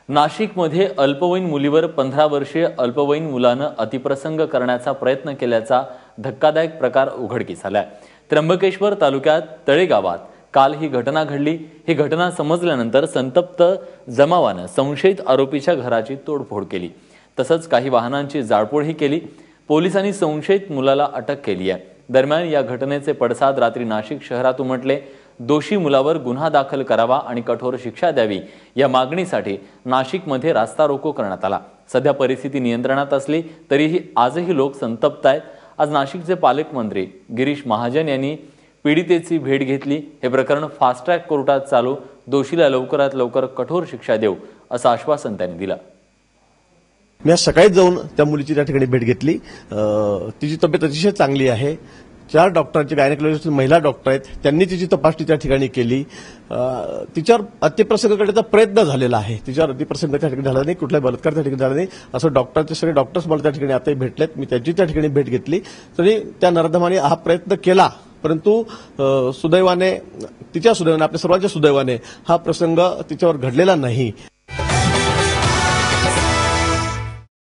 नाशिकमध्ये अल्पवयीन मुलीवर 15 वर्षीय अल्पवयीन मुलानं अतिप्रसंग करण्याचा प्रयत्न केल्याचा धक्कादायक प्रकार उघडकीस आलाय। त्र्यंबकेश्वर तालुक्यात तळे गावात काल ही घटना घडली। ही घटना समजल्यानंतर संतप्त जमावानं संशयित आरोपीच्या घराची तोडफोड केली, तसंच काही वाहनांची जाळपोळही केली। पोलिसांनी संशयित मुलाला अटक केली आहे। दरम्यान या घटनेचे पडसाद रात्री नाशिक शहरात उमटले। दोषी मुलावर गुन्हा दाखल करावा आणि कठोर शिक्षा द्यावी या मागणीसाठी नाशिकमध्ये रास्ता रोको करण्यात आला। सध्या परिस्थिती नियंत्रणात असली तरीही आजही लोक संतप्त आहेत। आज नाशिकचे पालकमंत्री गिरीश महाजन यांनी पीडितेची भेट घेतली। हे प्रकरण फास्ट ट्रॅक कोर्टात चालू, दोषीला लवकरात लवकर कठोर शिक्षा देऊ असं आश्वासन त्यांनी दिलं। मी आज सकाळी जाऊन त्या मुलीची त्या ठिकाणी भेट घेतली। तिची तब्येत अतिशय चांगली आहे। 4 डॉक्टरांचे गायनेकोलॉजिस्ट महिला डॉक्टर आहेत, त्यांनी तिची तपासणी त्या ठिकाणी केली। तिच्यावर अतिप्रसंग करण्याचा प्रयत्न झालेला आहे। तिच्यावर अतिप्रसंग त्या ठिकाणी झाला नाही, कुठलाही बलात्कार त्या ठिकाणी झाला नाही असं डॉक्टरचे सगळे डॉक्टर्स मला त्या ठिकाणी आताही भेटलेत। मी त्यांची त्या ठिकाणी भेट घेतली तरी त्या नराधमाने हा प्रयत्न केला, परंतु सुदैवाने आपल्या सर्वांच्या सुदैवाने हा प्रसंग तिच्यावर घडलेला नाही।